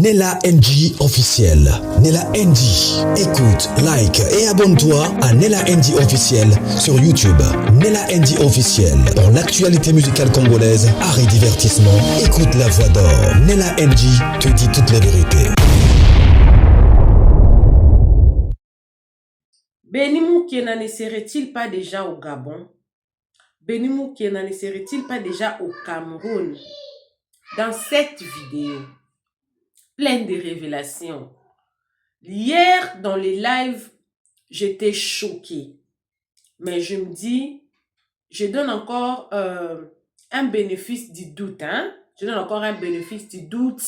Nella NG officiel. Nella NG. Écoute, like et abonne-toi à Nella NG officiel sur YouTube. Nella NG officiel. Pour l'actualité musicale congolaise, art et divertissement, écoute la voix d'or. Nella NG te dit toute la vérité. Benny Moukena ne serait-il pas déjà au Gabon? Benny Moukena ne serait-il pas déjà au Cameroun? Dans cette vidéo, pleine de révélations. Hier, dans les lives, j'étais choquée. Mais je me dis, je donne encore un bénéfice du doute. Je donne encore un bénéfice du doute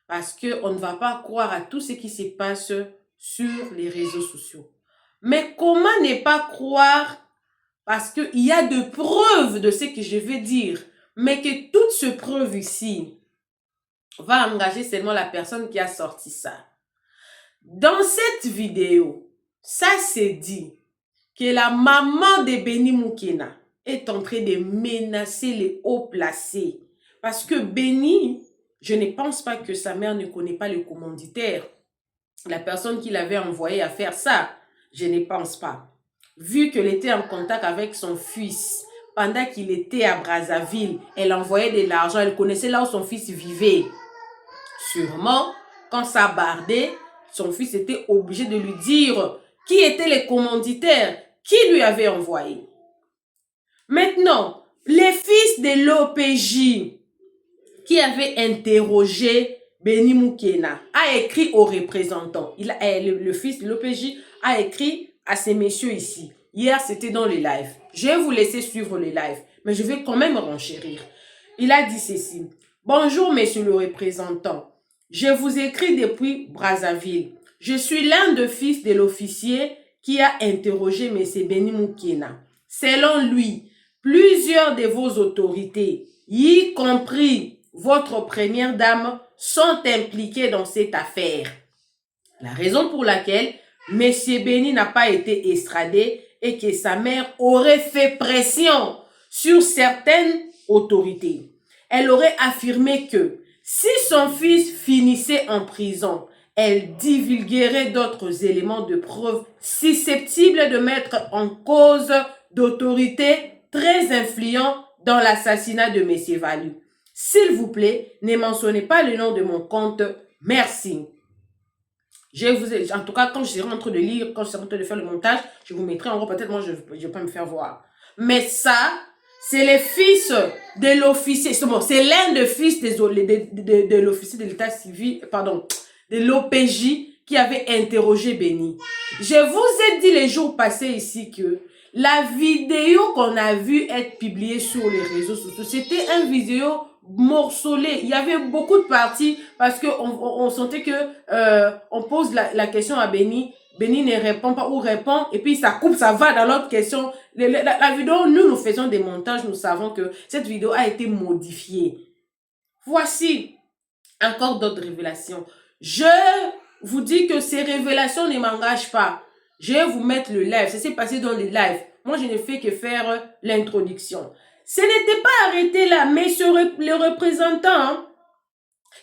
parce qu'on ne va pas croire à tout ce qui se passe sur les réseaux sociaux. Mais comment ne pas croire, parce qu'il y a de preuves de ce que je vais dire, mais que toute cette preuve ici va engager seulement la personne qui a sorti ça. Dans cette vidéo, ça s'est dit que la maman de Benny Moukena est en train de menacer les hauts placés. Parce que Benny, je ne pense pas que sa mère ne connaît pas le commanditaire. La personne qui l'avait envoyé à faire ça. Je ne pense pas. Vu qu'elle était en contact avec son fils, pendant qu'il était à Brazzaville, elle envoyait de l'argent, elle connaissait là où son fils vivait. Sûrement, quand ça bardait, son fils était obligé de lui dire qui étaient les commanditaires, qui lui avait envoyé. Maintenant, les fils de l'OPJ qui avaient interrogé Benny Moukena a écrit aux représentants. Le fils de l'OPJ a écrit à ces messieurs ici. Hier, c'était dans les lives. Je vais vous laisser suivre les lives, mais je vais quand même renchérir. Il a dit ceci. Bonjour, monsieur le représentant. Je vous écris depuis Brazzaville. Je suis l'un des fils de l'officier qui a interrogé monsieur Benny Moukena. Selon lui, plusieurs de vos autorités, y compris votre première dame, sont impliqués dans cette affaire. La raison pour laquelle M. Benny n'a pas été extradé est que sa mère aurait fait pression sur certaines autorités. Elle aurait affirmé que si son fils finissait en prison, elle divulguerait d'autres éléments de preuve susceptibles de mettre en cause d'autorités très influentes dans l'assassinat de M. Valu. S'il vous plaît, ne mentionnez pas le nom de mon compte. Merci. En tout cas, quand je serai en train de lire, quand je serai en train de faire le montage, je vous mettrai en gros, peut-être moi je ne vais pas me faire voir. Mais ça, c'est les fils de l'officier, c'est l'un des fils de l'officier de l'état civil, pardon, de l'OPJ qui avait interrogé Benny. Je vous ai dit les jours passés ici que la vidéo qu'on a vue être publiée sur les réseaux sociaux, c'était une vidéo morcelée. Il y avait beaucoup de parties parce qu'on sentait que on pose la question à Benny. Benny ne répond pas ou répond et puis ça coupe, ça va dans l'autre question. La vidéo, nous faisons des montages, nous savons que cette vidéo a été modifiée. Voici encore d'autres révélations. Je vous dis que ces révélations ne m'engagent pas. Je vais vous mettre le live. Ça s'est passé dans les lives. Moi, je ne fais que faire l'introduction. Ce n'était pas arrêté là, mais le représentant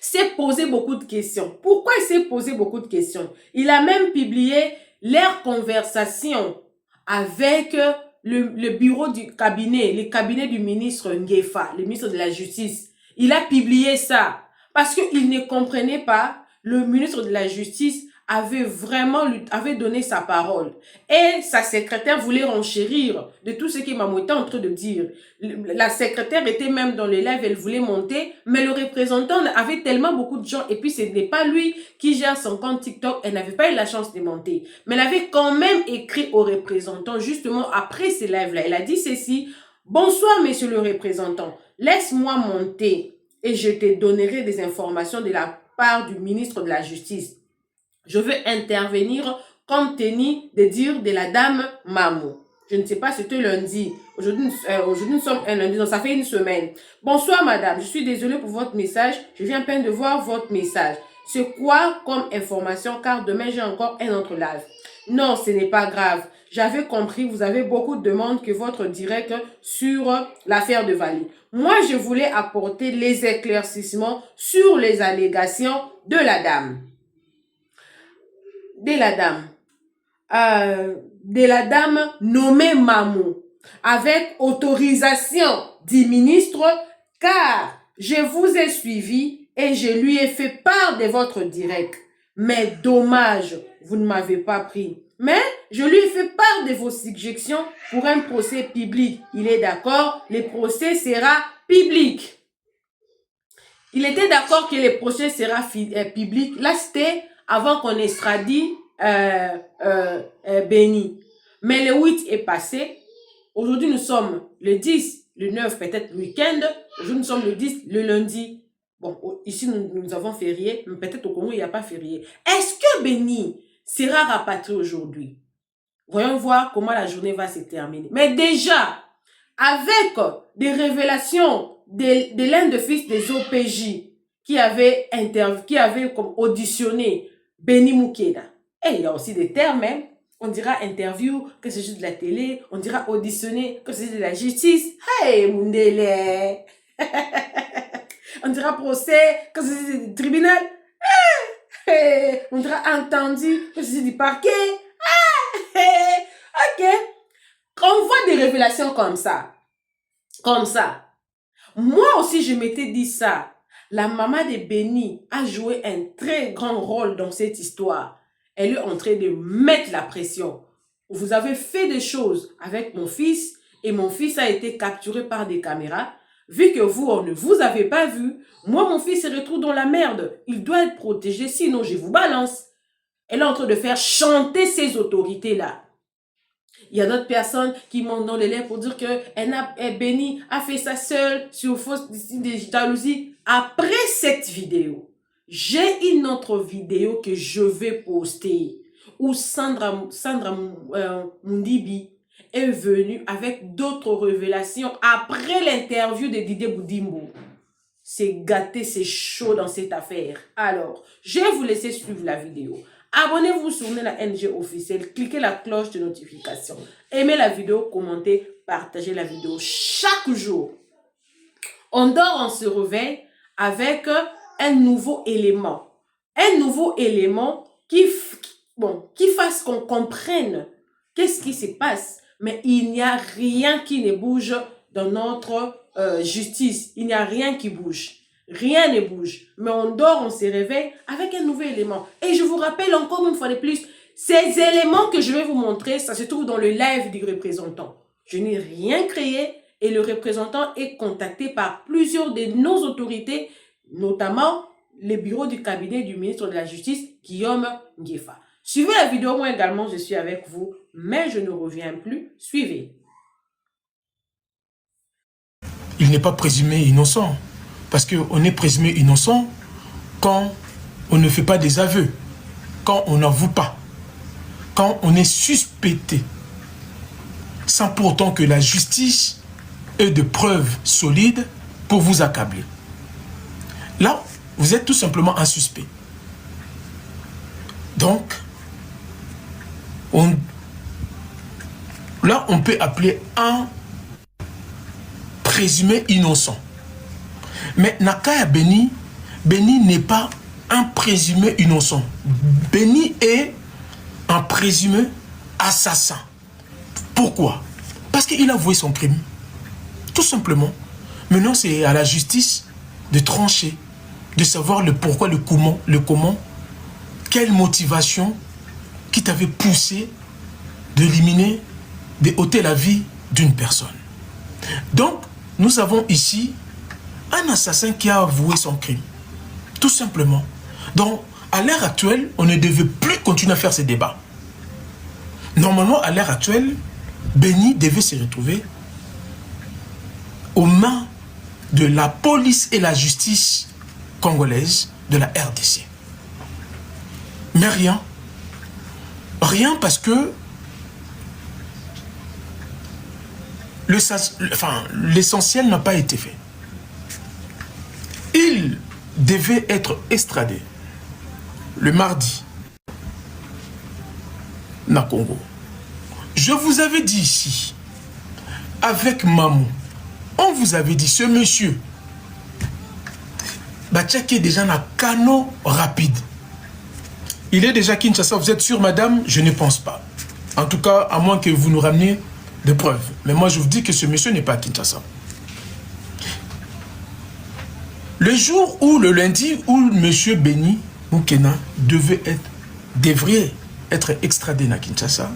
s'est posé beaucoup de questions. Pourquoi il s'est posé beaucoup de questions? Il a même publié leur conversation avec le bureau du cabinet, le cabinet du ministre Ngefa, le ministre de la Justice. Il a publié ça parce qu'il ne comprenait pas. Le ministre de la Justice avait donné sa parole. Et sa secrétaire voulait renchérir de tout ce que Mamou était en train de dire. La secrétaire était même dans les lives, elle voulait monter, mais le représentant avait tellement beaucoup de gens, et puis ce n'est pas lui qui gère son compte TikTok, elle n'avait pas eu la chance de monter. Mais elle avait quand même écrit au représentant, justement après ces lives-là. Elle a dit ceci, bonsoir monsieur le représentant, laisse-moi monter et je te donnerai des informations de la part du ministre de la Justice. Je veux intervenir compte tenu des dires de la dame Mamou. Je ne sais pas, c'était lundi. Aujourd'hui, nous sommes un lundi, donc ça fait une semaine. Bonsoir madame, je suis désolée pour votre message. Je viens à peine de voir votre message. C'est quoi comme information car demain j'ai encore un autre live. Non, ce n'est pas grave. j'avais compris, vous avez beaucoup de demandes que votre direct sur l'affaire de Vali. Moi, je voulais apporter les éclaircissements sur les allégations de la dame. De la dame nommée Mamou, avec autorisation du ministre, car je vous ai suivi et je lui ai fait part de votre direct. Mais dommage, vous ne m'avez pas pris. Mais je lui ai fait part de vos suggestions pour un procès public. Il est d'accord, le procès sera public. Il était d'accord que le procès sera public. Là, c'était avant qu'on extradie Béni. Mais le 8 est passé. Aujourd'hui, nous sommes le 10, le 9, peut-être le week-end. Aujourd'hui, nous sommes le 10, le lundi. Bon, ici, nous avons férié, mais peut-être au Congo, il n'y a pas férié. Est-ce que Béni sera rapatrié aujourd'hui? Voyons voir comment la journée va se terminer. Mais déjà, avec des révélations de l'un des fils des OPJ qui avait comme auditionné Béni Mukeda. Et il y a aussi des termes, hein. On dira interview, que c'est juste de la télé. On dira auditionner, que c'est de la justice. Hey, Mundele! On dira procès, que c'est du tribunal. Hey, on dira entendu, que c'est du parquet. Hey, ok. On voit des révélations comme ça. Comme ça. Moi aussi, je m'étais dit ça. La maman de Béni a joué un très grand rôle dans cette histoire. Elle est en train de mettre la pression. Vous avez fait des choses avec mon fils et mon fils a été capturé par des caméras. Vu que vous, on ne vous avez pas vu, moi, mon fils se retrouve dans la merde. Il doit être protégé, sinon je vous balance. Elle est en train de faire chanter ces autorités-là. Il y a d'autres personnes qui montent dans les lèvres pour dire que Béni a fait ça seule sur fausse jalousie. Après cette vidéo, j'ai une autre vidéo que je vais poster où Sandra Mundibi est venue avec d'autres révélations après l'interview de Didier Boudimbo. C'est gâté, c'est chaud dans cette affaire. Alors, je vais vous laisser suivre la vidéo. Abonnez-vous sur la NG officielle, cliquez la cloche de notification, aimez la vidéo, commentez, partagez la vidéo chaque jour. On dort, on se réveille avec un nouveau élément. Un nouveau élément qui fasse qu'on comprenne qu'est-ce qui se passe. Mais il n'y a rien qui ne bouge dans notre justice. Il n'y a rien qui bouge. Rien ne bouge. Mais on dort, on se réveille avec un nouvel élément. Et je vous rappelle encore une fois de plus, ces éléments que je vais vous montrer, ça se trouve dans le live du représentant. Je n'ai rien créé et le représentant est contacté par plusieurs de nos autorités, notamment le bureau du cabinet du ministre de la Justice, Guillaume Ngiefa. Suivez la vidéo, moi également, je suis avec vous, mais je ne reviens plus. Suivez. Il n'est pas présumé innocent. Parce qu'on est présumé innocent quand on ne fait pas des aveux, quand on n'avoue pas, quand on est suspecté, sans pour autant que la justice ait de preuves solides pour vous accabler. Là, vous êtes tout simplement un suspect. Donc, là, on peut appeler un présumé innocent. Mais Nakaya Béni n'est pas un présumé innocent. Béni est un présumé assassin. Pourquoi? Parce qu'il a avoué son crime. Tout simplement. Maintenant, c'est à la justice de trancher, de savoir le pourquoi, le comment, quelle motivation qui t'avait poussé d'éliminer, de ôter la vie d'une personne. Donc, nous avons ici un assassin qui a avoué son crime. Tout simplement. Donc, à l'heure actuelle, on ne devait plus continuer à faire ces débats. Normalement, à l'heure actuelle, Béni devait se retrouver aux mains de la police et la justice congolaise de la RDC. Mais rien. Rien parce que l'essentiel n'a pas été fait. Il devait être extradé le mardi na Congo. Je vous avais dit ici, avec Mamou, on vous avait dit, ce monsieur, Bachaki est déjà un canot rapide. Il est déjà Kinshasa, vous êtes sûr, madame? Je ne pense pas. En tout cas, à moins que vous nous rameniez des preuves. Mais moi, je vous dis que ce monsieur n'est pas à Kinshasa. Le jour où, le lundi, où monsieur Béni Moukena devrait être extradé à Kinshasa,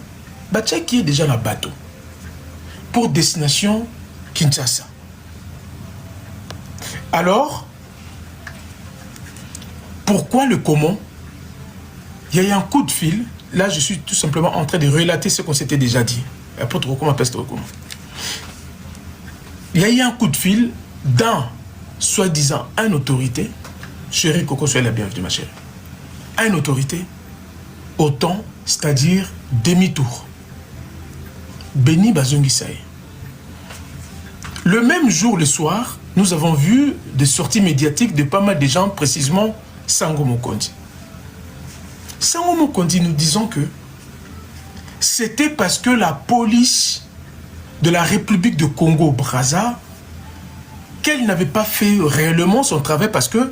Bachaki est déjà dans le bateau pour destination Kinshasa. Alors, pourquoi le comment? Il y a eu un coup de fil. Là, je suis tout simplement en train de relater ce qu'on s'était déjà dit. Il y a eu un coup de fil dans, soi-disant, une autorité. Chérie Coco, soyez la bienvenue, ma chérie. Une autorité, autant, c'est-à-dire demi-tour. Béni Bazongisaï. Le même jour, le soir, nous avons vu des sorties médiatiques de pas mal de gens, précisément Sango Mokondi. Sango Mokondi, nous disons que c'était parce que la police de la République de Congo-Brazza, qu'elle n'avait pas fait réellement son travail parce que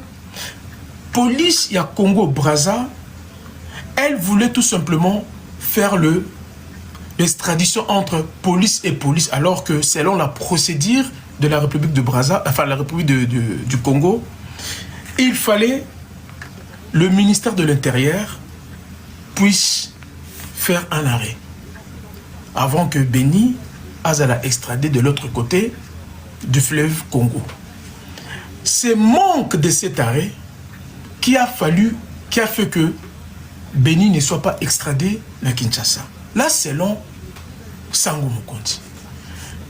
police ya Congo-Brazza, elle voulait tout simplement faire l'extradition entre police et police, alors que selon la procédure de la République de Brazza, enfin la République du Congo, il fallait le ministère de l'Intérieur puisse faire un arrêt avant que Béni Azala extradé de l'autre côté du fleuve Congo. C'est manque de cet arrêt qui a fait que Béni ne soit pas extradé à Kinshasa. Là, selon Sango Mokondi.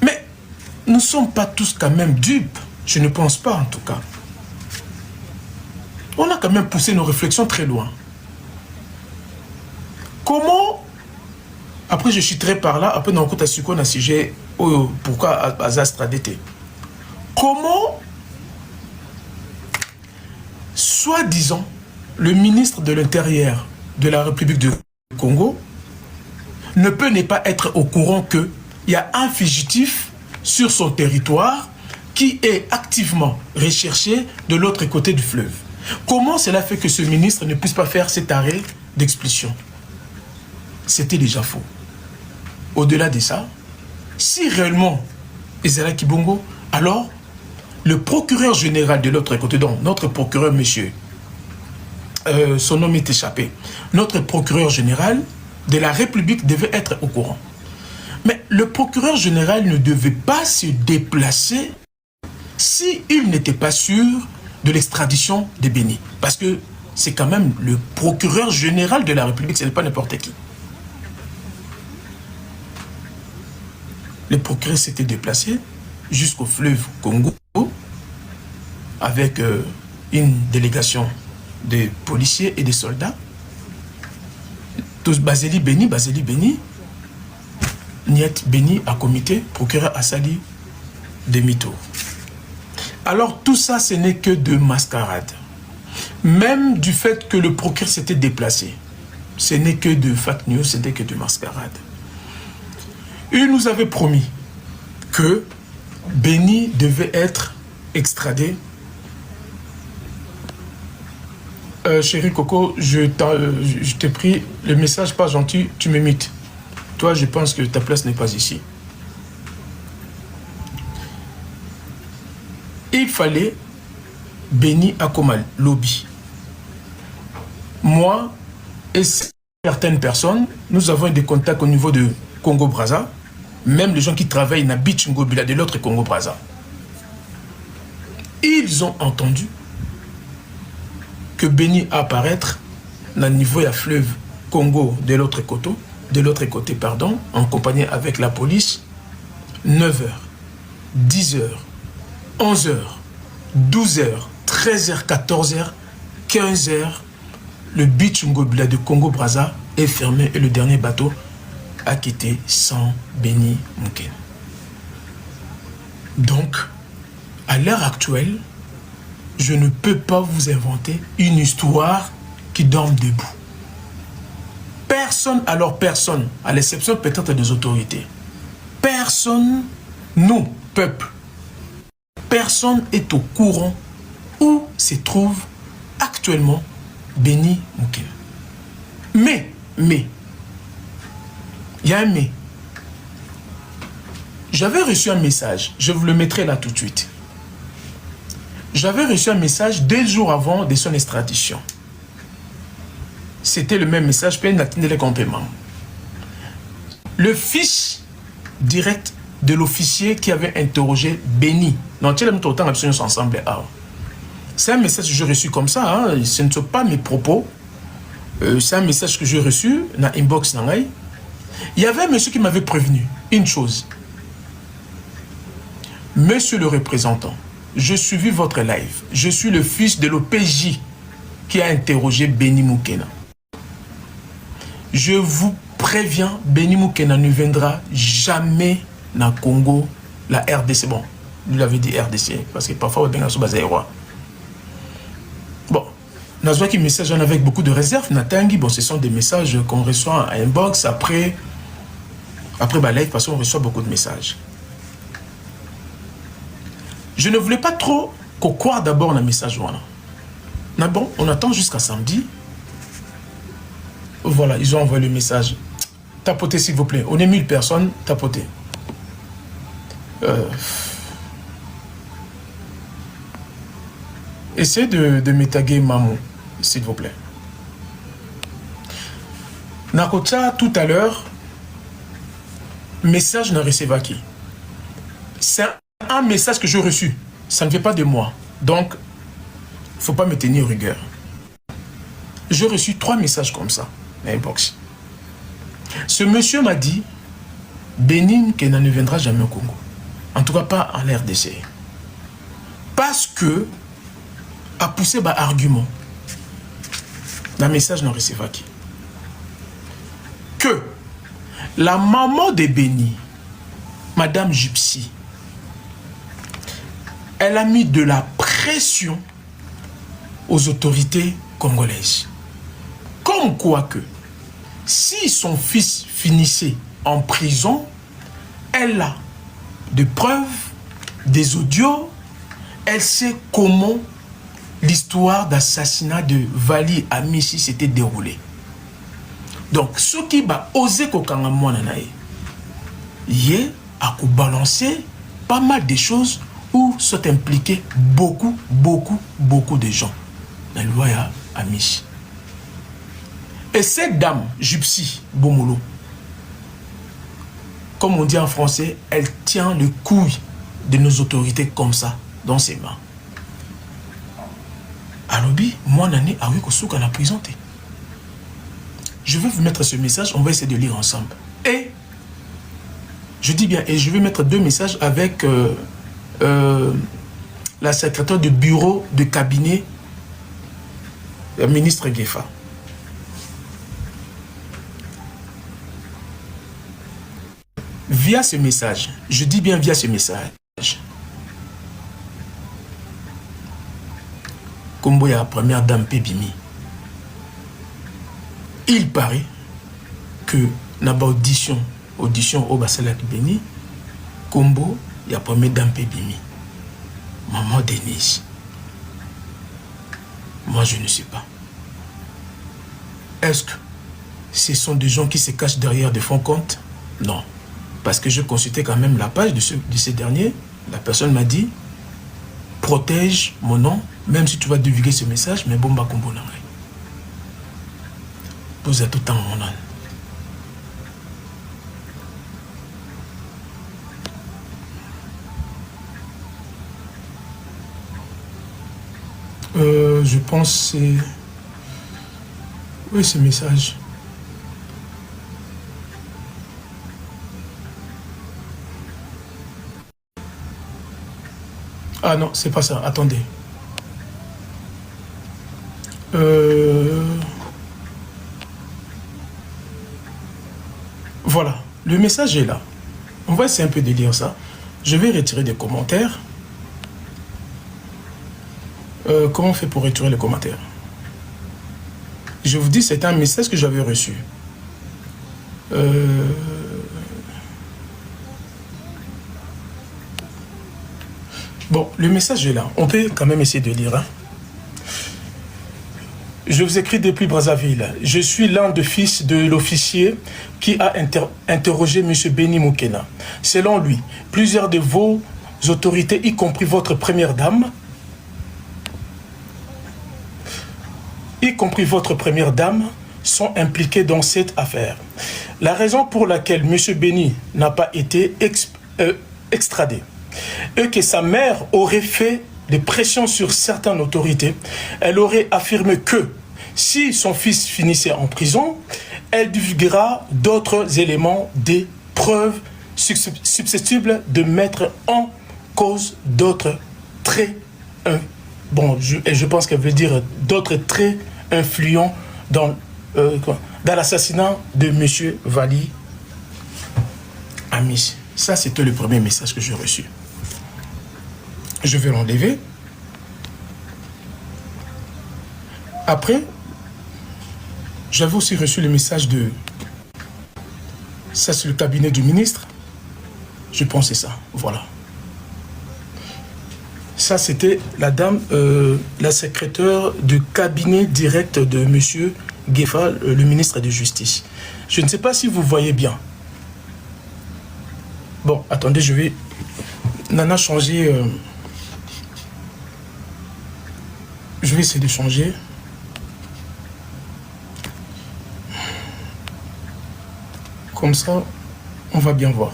Mais nous ne sommes pas tous quand même dupes. Je ne pense pas en tout cas. On a quand même poussé nos réflexions très loin. Comment, après je chiterai par là, après on a su qu'on a sujet, pourquoi Azastra d'été. Comment, soi-disant, le ministre de l'Intérieur de la République du Congo ne peut ne pas être au courant qu'il y a un fugitif sur son territoire qui est activement recherché de l'autre côté du fleuve. Comment cela fait que ce ministre ne puisse pas faire cet arrêt d'expulsion? C'était déjà faux. Au-delà de ça, si réellement Ezra Kibongo, alors le procureur général de l'autre côté, donc notre procureur monsieur, son nom est échappé, notre procureur général de la République devait être au courant. Mais le procureur général ne devait pas se déplacer s'il n'était pas sûr de l'extradition de Béni. Parce que c'est quand même le procureur général de la République, ce n'est pas n'importe qui. Le procureur s'était déplacé jusqu'au fleuve Congo avec une délégation de policiers et de soldats. Tous Baseli Béni, Niet Béni à comité, procureur Assali, demi-tour. Alors tout ça, ce n'est que de mascarade. Même du fait que le procureur s'était déplacé, ce n'est que de fake news, ce n'est que de mascarade. Il nous avait promis que Béni devait être extradé. Chérie Coco, je t'ai pris le message pas gentil, tu m'imites. Toi, je pense que ta place n'est pas ici. Il fallait Béni Akomal, lobby. Moi et certaines personnes, nous avons des contacts au niveau de Congo-Brazza, même les gens qui travaillent dans Bichungobila de l'autre Congo-Brazza. Ils ont entendu que Béni apparaître dans le niveau de fleuve Congo de l'autre côté, en compagnie avec la police, 9h, 10h, 11h, 12h, 13h, 14h, 15h, le Bichungobila de Congo-Brazza est fermé et le dernier bateau a quitté sans Béni Moukena. Donc, à l'heure actuelle, je ne peux pas vous inventer une histoire qui dorme debout. Personne, alors personne, à l'exception peut-être des autorités, personne, nous, peuple, personne est au courant où se trouve actuellement Béni Moukena. Mais, il y a un mais. J'avais reçu un message, je vous le mettrai là tout de suite. J'avais reçu un message 2 jours avant de son extradition. C'était le même message, le fils direct de l'officier qui avait interrogé Béni. C'est un message que j'ai reçu comme ça, hein. Ce ne sont pas mes propos. C'est un message que j'ai reçu dans l'inbox. Il y avait un monsieur qui m'avait prévenu une chose. Monsieur le représentant, je suivis votre live. Je suis le fils de l'OPJ qui a interrogé Béni Moukena. Je vous préviens, Béni Moukena ne viendra jamais dans Congo, la RDC. Bon, il l'avait dit RDC, parce que parfois, on est basé roi. Bon, nous avons un message avec beaucoup de réserve. Bon, ce sont des messages qu'on reçoit à inbox après live, parce qu'on reçoit beaucoup de messages. Je ne voulais pas trop qu'on croie d'abord dans le message. Mais bon, on attend jusqu'à samedi. Voilà, ils ont envoyé le message. Tapotez s'il vous plaît. On est 1000 personnes, tapotez. Essayez de me taguer Mamou, s'il vous plaît. Nakota, tout à l'heure, message n'a reçu qui. C'est un message que j'ai reçu. Ça ne fait pas de moi. Donc, il ne faut pas me tenir rigueur. J'ai reçu 3 messages comme ça. Inbox. Ce monsieur m'a dit Béni Moukena ne viendra jamais au Congo. En tout cas pas en RDC. Parce que a poussé par argument. Dans le message n'a reçu qui. Que la maman de Béni, Madame Gypsy, elle a mis de la pression aux autorités congolaises. Comme quoi que, si son fils finissait en prison, elle a des preuves, des audios, elle sait comment l'histoire d'assassinat de Vali Amishi s'était déroulée. Donc, ce qui va oser kokanga mwana nae, yé a balancer pas mal de choses où sont impliqués beaucoup de gens dans le loi Amishi. Et cette dame, Gypsy Bomolo, comme on dit en français, elle tient le couille de nos autorités comme ça, dans ses mains. Alobi, moi, nani, a oui, à la prison. Je vais vous mettre ce message, on va essayer de lire ensemble. Et, je dis bien, et je vais mettre 2 messages avec la secrétaire du bureau de cabinet, le ministre Guefa. Via ce message, je dis bien via ce message, Kombo ya première dame Pébimi, il paraît que dans l'audition au Basalak Béni, Kombo ya première dame Pébimi, maman Denise. Moi je ne sais pas. Est-ce que ce sont des gens qui se cachent derrière des fonds comptes? Non. Parce que je consultais quand même la page de ces derniers. La personne m'a dit, protège mon nom, même si tu vas divulguer ce message, mais bon, bah, combo n'a rien. Vous êtes tout le temps mon nom. Je pense que c'est... Oui, ce message. Ah non, c'est pas ça. Attendez. Voilà. Le message est là. On va essayer un peu de lire ça. Je vais retirer des commentaires. Comment on fait pour retirer les commentaires? Je vous dis, c'est un message que j'avais reçu. Bon, le message est là. On peut quand même essayer de lire. Hein. Je vous écris depuis Brazzaville. Je suis l'un des fils de l'officier qui a interrogé M. Béni Moukena. Selon lui, plusieurs de vos autorités, y compris votre première dame, sont impliquées dans cette affaire. La raison pour laquelle M. Béni n'a pas été extradé et que sa mère aurait fait des pressions sur certaines autorités, elle aurait affirmé que si son fils finissait en prison, elle divulguera d'autres éléments, des preuves susceptibles de mettre en cause d'autres traits, je pense qu'elle veut dire d'autres traits influents dans l'assassinat de M. Vali Ami. Ça, c'était le premier message que j'ai reçu. Je vais l'enlever. Après, j'avais aussi reçu le message de... Ça, c'est le cabinet du ministre. Je pense que c'est ça. Voilà. Ça, c'était la dame, la secrétaire du cabinet direct de M. Gefa, le ministre de Justice. Je ne sais pas si vous voyez bien. Bon, attendez, je vais... Nana changer... Je vais essayer de changer. Comme ça, on va bien voir.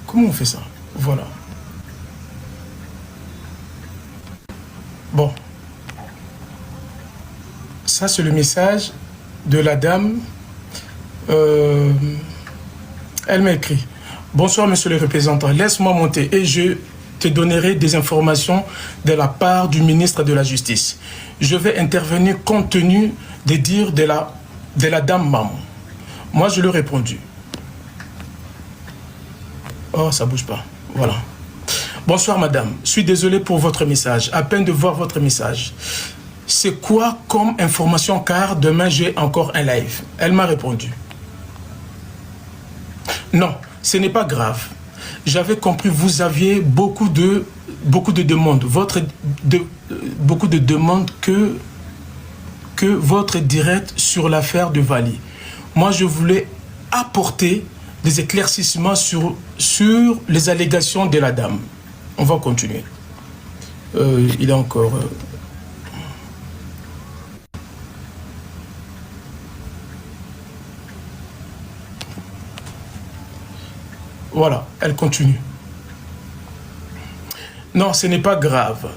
Comment on fait ça? Voilà. Bon. Ça, c'est le message de la dame. Elle m'a écrit: bonsoir, monsieur le représentant. Laisse-moi monter et je te donnerai des informations de la part du ministre de la Justice. Je vais intervenir compte tenu des dires de la dame Maman. Moi, je lui ai répondu. Oh, ça bouge pas. Voilà. Bonsoir, madame. Je suis désolé pour votre message. À peine de voir votre message. C'est quoi comme information, car demain, j'ai encore un live. Elle m'a répondu. Non, ce n'est pas grave. J'avais compris, vous aviez beaucoup de demandes. Beaucoup de demandes que votre direct sur l'affaire de Vali. Moi, je voulais apporter des éclaircissements sur les allégations de la dame. On va continuer. Il est encore... Voilà, elle continue. Non, ce n'est pas grave.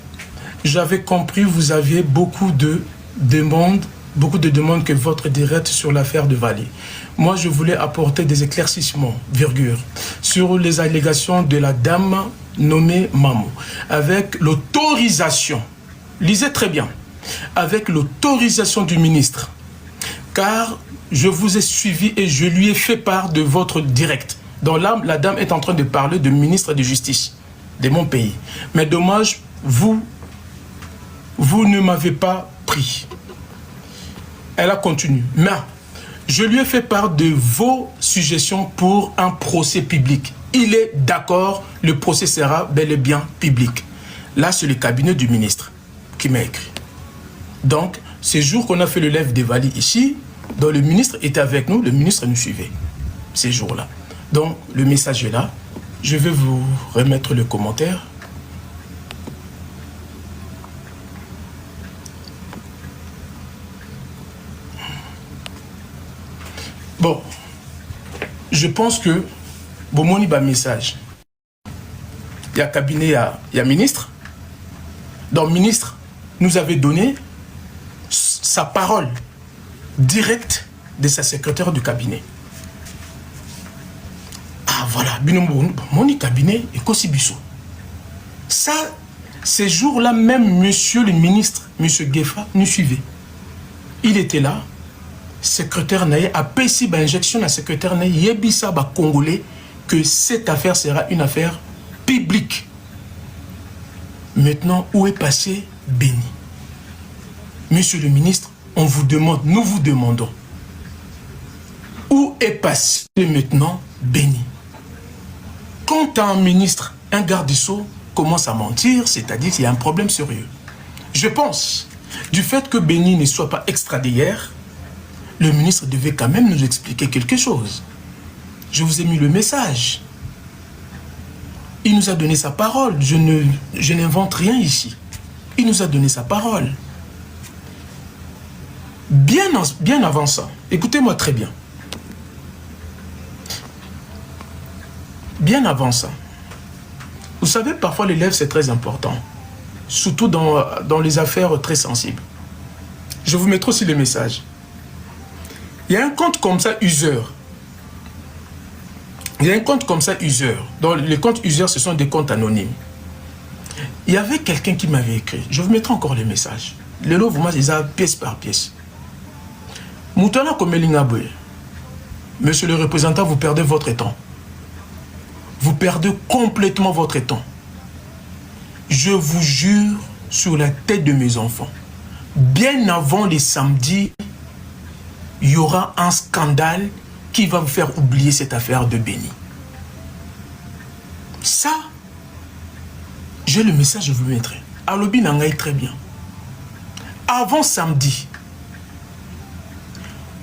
J'avais compris, vous aviez beaucoup de demandes que votre direct sur l'affaire de Vali. Moi, je voulais apporter des éclaircissements, sur les allégations de la dame nommée Mamou, avec l'autorisation, lisez très bien, avec l'autorisation du ministre, car je vous ai suivi et je lui ai fait part de votre direct. Donc là, la dame est en train de parler du ministre de Justice de mon pays. Mais dommage, vous ne m'avez pas pris. Elle a continué. Mais je lui ai fait part de vos suggestions pour un procès public. Il est d'accord, le procès sera bel et bien public. Là, c'est le cabinet du ministre qui m'a écrit. Donc, ces jours qu'on a fait le live de Vali ici, dont le ministre était avec nous, le ministre nous suivait ces jours-là. Donc, le message est là. Je vais vous remettre le commentaire. Bon, je pense que bon, il y a un message. Il y a cabinet, il y a ministre. Donc, ministre nous avait donné sa parole directe de sa secrétaire du cabinet. Ah voilà, mon cabinet est Kosibiso. Ça, ces jours-là, même monsieur le ministre, monsieur Gefa, nous suivait. Il était là. secrétaire naïe a payé injection à secrétaire naïe yebisa ba congolais que cette affaire sera une affaire publique. Maintenant, où est passé Béni? Monsieur le ministre, on vous demande, nous vous demandons, où est passé maintenant Béni? Quand un ministre, un garde des Sceaux commence à mentir, c'est-à-dire qu'il y a un problème sérieux. Je pense, du fait que Béni ne soit pas extradé hier, le ministre devait quand même nous expliquer quelque chose. Je vous ai mis le message. Il nous a donné sa parole. Je n'invente rien ici. Il nous a donné sa parole. Bien avant ça, écoutez-moi très bien. Bien avant ça, vous savez, parfois l'élève, c'est très important. Surtout dans les affaires très sensibles. Je vous mettrai aussi les messages. Il y a un compte comme ça, user. Il y a un compte comme ça, user. Donc, les comptes user, ce sont des comptes anonymes. Il y avait quelqu'un qui m'avait écrit. Je vous mettrai encore les messages. Les lots, vous m'avez pièce par pièce. Moutana Komelingabwe, monsieur le représentant, vous perdez votre temps. Vous perdez complètement votre temps. Je vous jure sur la tête de mes enfants, bien avant les samedis, il y aura un scandale qui va vous faire oublier cette affaire de Béni. Ça, j'ai le message, je vous le mettrai. Alobi Nangaï très bien. Avant samedi,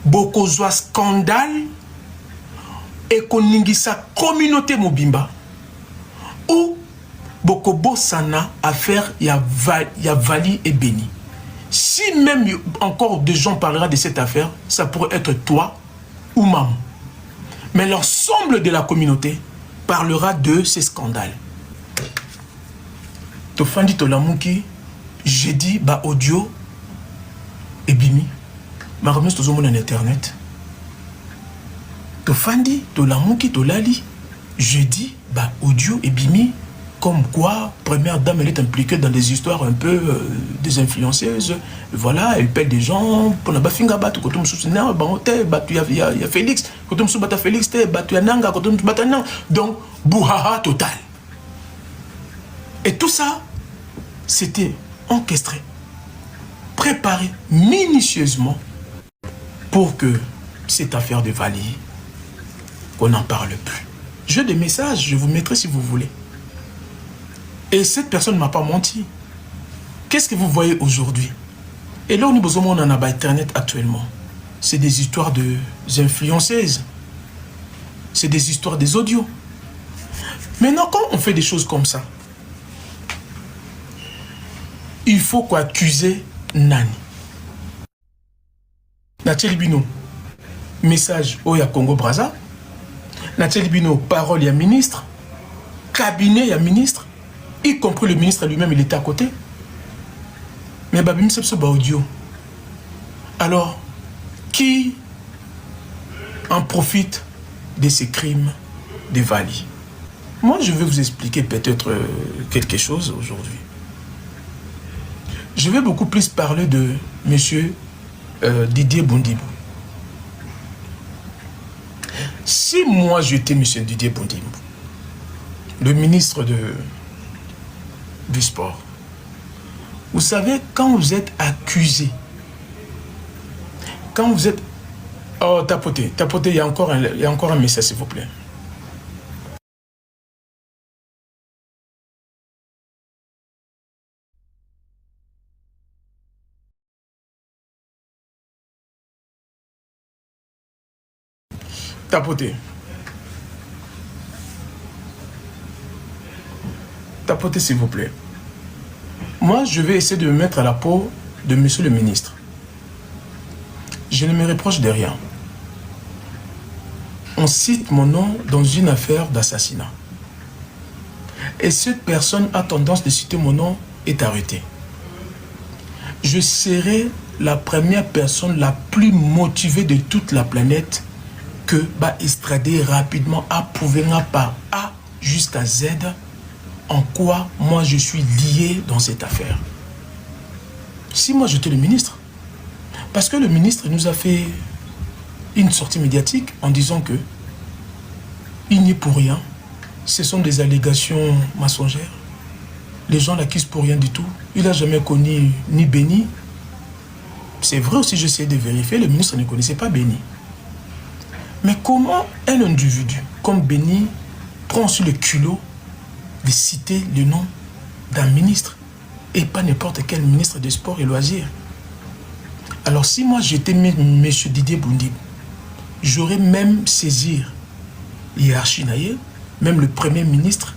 Bokozwa scandale et koningisa communauté Mobimba ou Bokobo Sana affaire ya Vali et Béni. Si même encore des gens parlera de cette affaire, ça pourrait être toi ou maman. Mais l'ensemble de la communauté parlera de ces scandales. Tofandi Tolamuki, j'ai dit, bah audio et bimi. Ma remise tout le monde en internet. Tofandi Tolamuki Tolali, j'ai dit, bah audio et bimi. Comme quoi, première dame, elle est impliquée dans des histoires un peu des influenceuses. Voilà, elle paie des gens. Pour la bafinga batu, quand on se n'a pas il y a Félix. Quand on se bat Félix, batu Nanga, quand on se bat Nanga. Donc, bouhaha total. Et tout ça, c'était orchestré, préparé minutieusement pour que cette affaire de Vali, qu'on n'en parle plus. J'ai des messages, je vous mettrai si vous voulez. Et cette personne ne m'a pas menti. Qu'est-ce que vous voyez aujourd'hui? Et là, on a en Internet actuellement. C'est des histoires de influenceuses. C'est des histoires des audios. Maintenant, quand on fait des choses comme ça, il faut quoi accuser Nani. Nathalie Bino, message au Congo Brazza. Nathalie Bino, parole, il y a ministre. Cabinet, il y a ministre. Y compris le ministre lui-même, il était à côté. Mais Babim Sepso audio. Alors, qui en profite de ces crimes de Vali? Moi, je vais vous expliquer peut-être quelque chose aujourd'hui. Je vais beaucoup plus parler de monsieur Didier Bondibou. Si moi, j'étais monsieur Didier Bondibou, le ministre du sport. Vous savez, quand vous êtes accusé, quand vous êtes... Oh, tapotez, il y a encore un message, s'il vous plaît. Tapotez. Tapotez, s'il vous plaît. Moi, je vais essayer de me mettre à la peau de monsieur le ministre. Je ne me reproche de rien. On cite mon nom dans une affaire d'assassinat. Et cette personne a tendance de citer mon nom est arrêtée. Je serai la première personne la plus motivée de toute la planète que va extrader rapidement, approuver par A jusqu'à Z en quoi moi je suis lié dans cette affaire. Si moi j'étais le ministre, parce que le ministre nous a fait une sortie médiatique en disant que il n'y est pour rien. Ce sont des allégations mensongères. Les gens l'accusent pour rien du tout. Il n'a jamais connu ni Béni. C'est vrai aussi, j'essaie de vérifier, le ministre ne connaissait pas Béni. Mais comment un individu comme Béni prend sur le culot de citer le nom d'un ministre et pas n'importe quel ministre des Sports et Loisirs? Alors si moi j'étais M. Didier Boundib, j'aurais même saisi hiérarchie naïe, même le Premier ministre,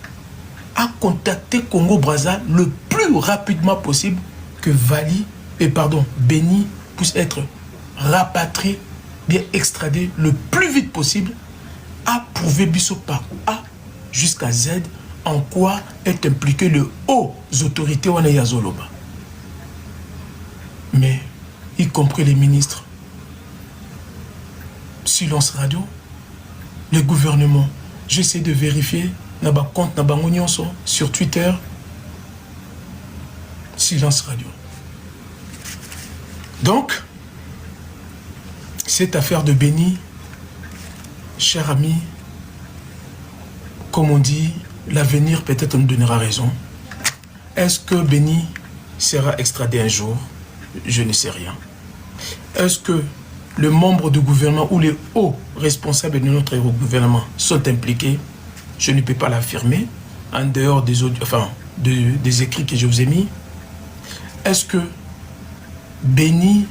a contacté Congo-Brazza le plus rapidement possible que Béni puisse être rapatrié, bien extradé le plus vite possible, à prouver Bissot par A jusqu'à Z en quoi est impliqué les hautes autorités wana Yazoloba. Mais, y compris les ministres, silence radio, le gouvernement, j'essaie de vérifier, naba compte naba ngonyonso sur Twitter, silence radio. Donc, cette affaire de Béni, cher ami, comme on dit, l'avenir peut-être nous donnera raison. Est-ce que Béni sera extradé un jour? Je ne sais rien. Est-ce que les membres du gouvernement ou les hauts responsables de notre gouvernement sont impliqués? Je ne peux pas l'affirmer, en dehors des autres, des écrits que je vous ai mis. Est-ce que Béni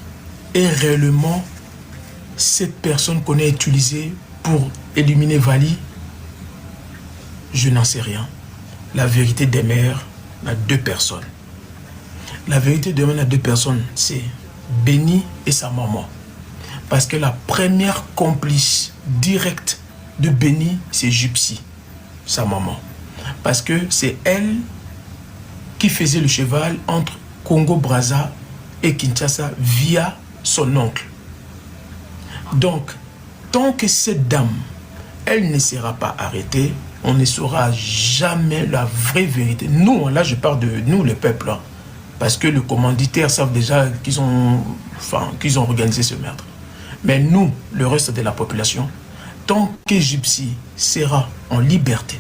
est réellement cette personne qu'on a utilisée pour éliminer Vali? Je n'en sais rien. La vérité demeure à deux personnes. La vérité demeure à deux personnes, c'est Béni et sa maman. Parce que la première complice directe de Béni, c'est Gypsy, sa maman. Parce que c'est elle qui faisait le cheval entre Congo-Brazza et Kinshasa via son oncle. Donc, tant que cette dame, elle ne sera pas arrêtée, on ne saura jamais la vraie vérité. Nous, là je parle de nous, le peuple, hein, parce que les commanditaires savent déjà qu'ils ont organisé ce meurtre. Mais nous, le reste de la population, tant que Gypsy sera en liberté,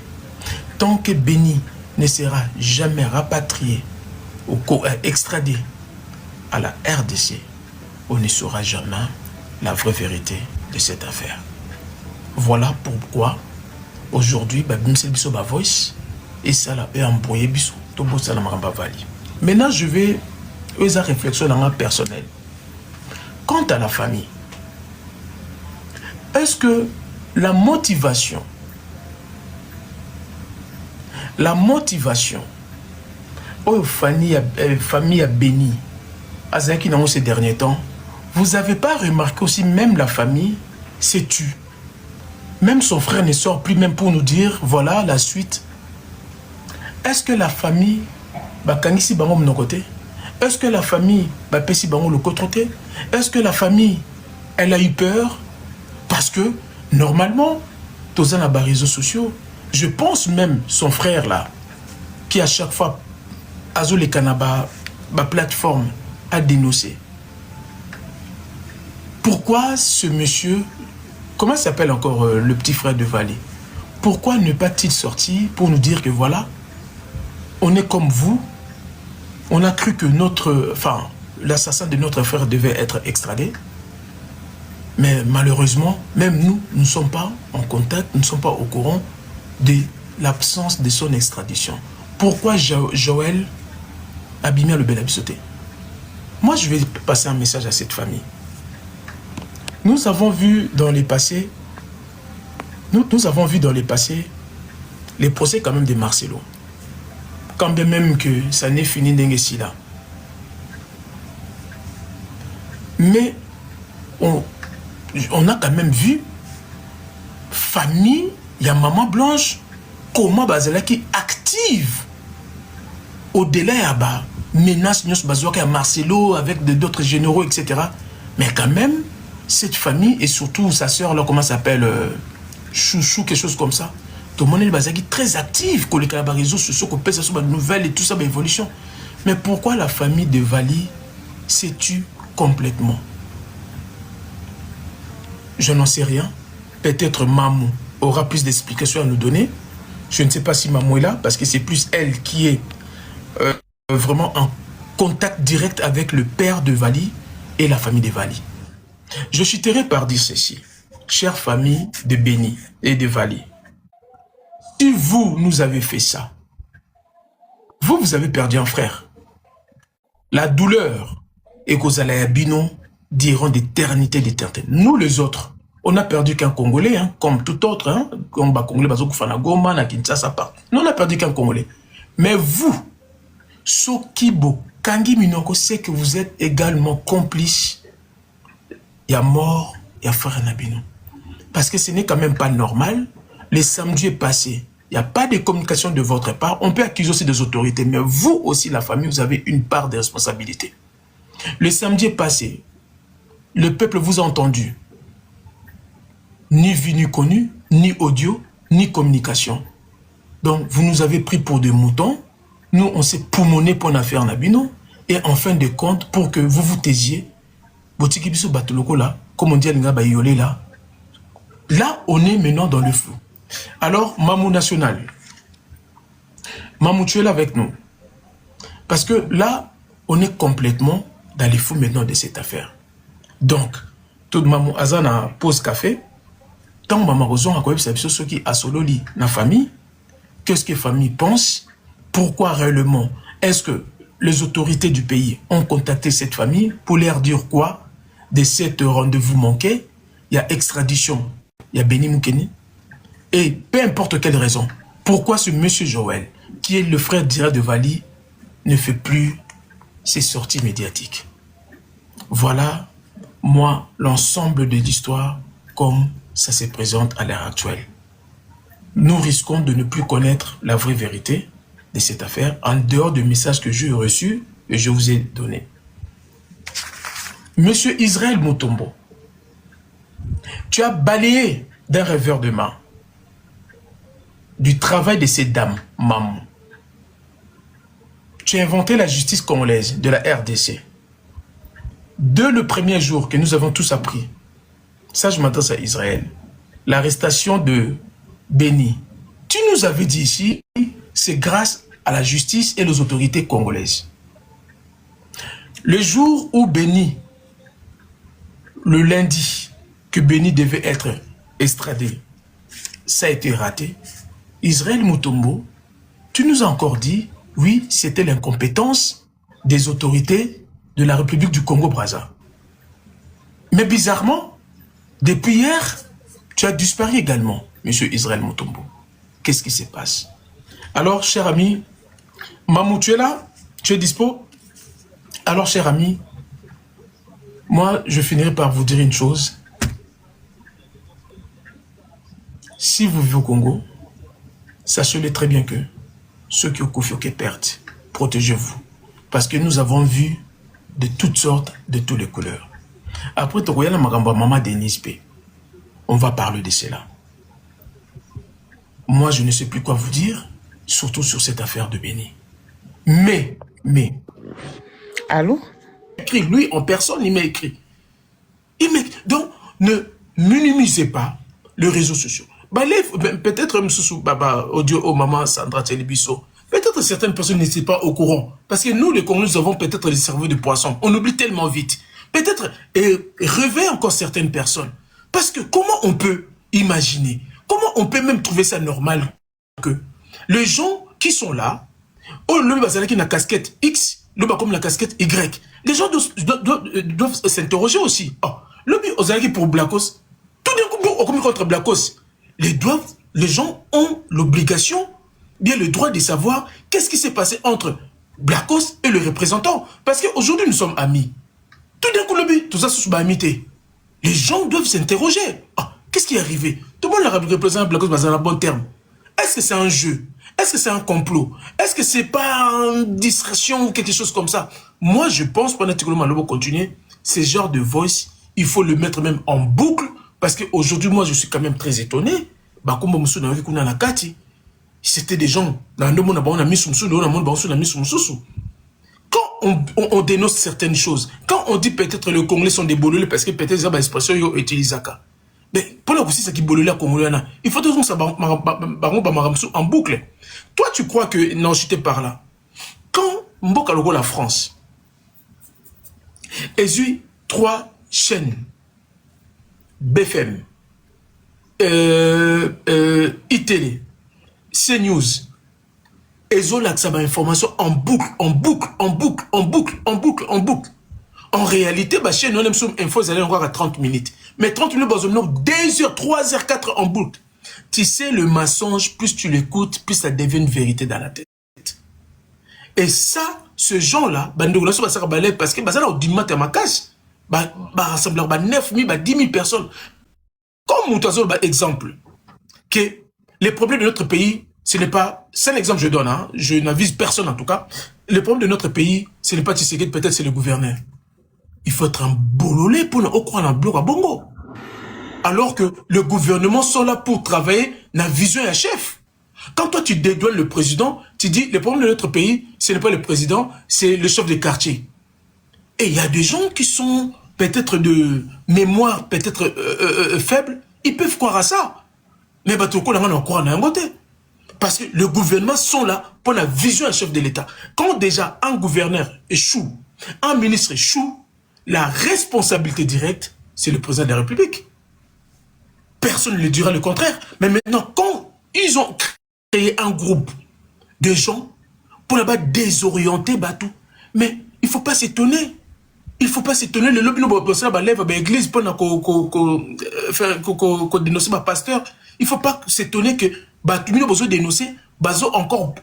tant que Béni ne sera jamais rapatrié ou extradé à la RDC, on ne saura jamais la vraie vérité de cette affaire. Voilà pourquoi aujourd'hui, voice et ça l'a embrouillé. Maintenant, je vais aux réflexions dans ma personnelle. Quant à la famille, est-ce que la motivation aux familles a béni à Zaki dans ces derniers temps, vous n'avez pas remarqué aussi, même la famille s'est tue. Même son frère ne sort plus, même pour nous dire, voilà la suite. Est-ce que la famille, Kangisi Bango de côté? Est-ce que la famille, Pessi Bango le côté? Est-ce que la famille, elle a eu peur? Parce que, normalement, tous les réseaux sociaux, je pense même son frère là, qui à chaque fois, Azo les Kanaba, plateforme, a dénoncé. Pourquoi ce monsieur, comment s'appelle encore le petit frère de Vali? Pourquoi ne pas-t-il sortir pour nous dire que voilà, on est comme vous, on a cru que l'assassin de notre frère devait être extradé, mais malheureusement, même nous ne sommes pas en contact, nous ne sommes pas au courant de l'absence de son extradition. Pourquoi Joël Abimia le Belabisoté? Moi, je vais passer un message à cette famille. Nous avons vu dans les passés, nous avons vu dans les passés les procès quand même de Marcelo. Quand bien même que ça n'est fini d'Engessi là. Mais on a quand même vu famille, il y a Maman Blanche, comment Bazela qui active au-delà il y a menace à Marcelo avec d'autres généraux, etc. Mais quand même, cette famille et surtout sa soeur, là, comment ça s'appelle, Chouchou, quelque chose comme ça. Tout le monde est très actif, que les réseaux sociaux, qu'on peut sur des nouvelles et tout ça, évolution. Mais pourquoi la famille de Vali s'est tue complètement? Je n'en sais rien. Peut-être Mamou aura plus d'explications à nous donner. Je ne sais pas si Mamou est là, parce que c'est plus elle qui est vraiment en contact direct avec le père de Vali et la famille de Vali. Je suis terré par dire ceci. Chère famille de Béni et de Vali, si vous nous avez fait ça, vous avez perdu un frère. La douleur et Kozalayabinon diront d'éternité d'éternité. Nous les autres, on a perdu qu'un Congolais, hein, comme tout autre, hein, comme Congolais, Goma, na Kinshasa, nous on a perdu qu'un Congolais. Mais vous, Sokibo, Kangi Minoko, c'est que vous êtes également complice. Il y a mort, il y a frère Nabino. Parce que ce n'est quand même pas normal. Le samedi est passé. Il n'y a pas de communication de votre part. On peut accuser aussi des autorités, mais vous aussi, la famille, vous avez une part de responsabilité. Le samedi est passé. Le peuple vous a entendu. Ni vu, ni connu, ni audio, ni communication. Donc, vous nous avez pris pour des moutons. Nous, on s'est poumonné pour une affaire Nabino. Et en fin de compte, pour que vous vous taisiez, comme on dit là, là, on est maintenant dans le flou. Alors, Mamou National, Mamou, tu es là avec nous. Parce que là, on est complètement dans les fous maintenant de cette affaire. Donc, tout Mamou Azana pose café. Tant Maman Roson a quoi ceux qui a sololi la famille. Qu'est-ce que la famille pense? Pourquoi réellement est-ce que les autorités du pays ont contacté cette famille pour leur dire quoi? De cet rendez-vous manqué, il y a extradition, il y a Béni Moukeni. Et peu importe quelle raison, pourquoi ce monsieur Joël, qui est le frère direct de Vali, ne fait plus ses sorties médiatiques? Voilà, moi, l'ensemble de l'histoire comme ça se présente à l'heure actuelle. Nous risquons de ne plus connaître la vraie vérité de cette affaire en dehors du message que j'ai reçu et je vous ai donné. Monsieur Israël Mutombo, tu as balayé d'un revers de main du travail de ces dames, Mamou. Tu as inventé la justice congolaise de la RDC. Dès le premier jour que nous avons tous appris, ça je m'adresse à Israël, l'arrestation de Béni, tu nous avais dit ici, c'est grâce à la justice et aux autorités congolaises. Le jour où Béni, le lundi, que Béni devait être extradé, ça a été raté. Israël Mutombo, tu nous as encore dit, oui, c'était l'incompétence des autorités de la République du Congo-Brazza. Mais bizarrement, depuis hier, tu as disparu également, monsieur Israël Mutombo. Qu'est-ce qui se passe? Alors, cher ami, Mamou, tu es là? Tu es dispo? Alors, cher ami, moi, je finirai par vous dire une chose. Si vous vivez au Congo, sachez-le très bien que ceux qui ont confié perdent, protégez-vous. Parce que nous avons vu de toutes sortes, de toutes les couleurs. Après, Maman Denis P. On va parler de cela. Moi, je ne sais plus quoi vous dire, surtout sur cette affaire de Béni. Mais. Allô? Écrit, lui, en personne, il m'a écrit. Donc, ne minimisez pas les réseaux sociaux. Peut-être, audio, maman Sandra Télébisso, peut-être certaines personnes n'étaient pas au courant. Parce que nous, les Congolais, nous avons peut-être les cerveaux de poisson. On oublie tellement vite. Peut-être réveiller encore certaines personnes. Parce que comment on peut imaginer, comment on peut même trouver ça normal que les gens qui sont là, le bazar qui a la casquette X, le bas comme la casquette Y, les gens doivent s'interroger aussi. Le bazar pour Blacos, tout d'un coup, on contre Blacos. Les gens ont l'obligation, bien le droit de savoir qu'est-ce qui s'est passé entre Blacos et le représentant. Parce qu'aujourd'hui, nous sommes amis. Tout d'un coup, tout ça, c'est amitié. Les gens doivent s'interroger. Qu'est-ce qui est arrivé? Tout le monde a représenté Blacos dans un bon terme. Est-ce que c'est un jeu? Est-ce que c'est un complot? Est-ce que c'est pas une distraction ou quelque chose comme ça? Moi, je pense, pendant que nous continuer, ce genre de voice, il faut le mettre même en boucle, parce qu'aujourd'hui, moi, je suis quand même très étonné. C'était des gens, quand on dénonce certaines choses, quand on dit peut-être les Congolais sont des bololés, parce que peut-être ils ont l'expression utilisée. Mais pour aussi ça qui bololé à Congolais, il faut toujours ça en boucle. Toi, tu crois que non, je t'ai par là. Quand Mboka Logo la France, et eu 3 chaînes BFM, ITélé, CNews, et ont l'accès à l'information en boucle, en boucle, en boucle, en boucle, en boucle, en boucle. En réalité, bah, chez nous, info, vous allez encore à 30 minutes. Mais 30 minutes, bah, 2 heures, 3 heures, 4 heures en boucle. Tu sais, le mensonge, plus tu l'écoutes, plus ça devient une vérité dans la tête. Et ça, ce genre-là, bah, nous, parce que, bah, ça, là, au dimanche, à ma case, bah, rassembleur, bah, 9 000, bah, 10 000 personnes. Comme Moutazo, bah, exemple, que les problèmes de notre pays, ce n'est pas, c'est un exemple que je donne, hein, je n'avise personne en tout cas, le problème de notre pays, ce n'est pas Tshisekedi, peut-être c'est le gouverneur. Il faut être un bololé pour ne pas croire dans le bloc à Bongo. Alors que le gouvernement sont là pour travailler dans la vision et chef. Quand toi tu dédouanes le président, tu dis le problème de notre pays, ce n'est pas le président, c'est le chef de quartier. Et il y a des gens qui sont peut-être de mémoire, peut-être faible, ils peuvent croire à ça. Mais bah, tout le monde en croit dans un côté. Parce que le gouvernement sont là pour la vision et chef de l'État. Quand déjà un gouverneur échoue, un ministre échoue, la responsabilité directe, c'est le président de la République. Personne ne lui dira le contraire. Mais maintenant, quand ils ont créé un groupe de gens pour là-bas désorienter Batou, mais il ne faut pas s'étonner. Il ne faut pas s'étonner. Le lobby de l'église pour dénoncer le pasteur. Il ne faut pas s'étonner que Batou a besoin de dénoncer. Bazo encore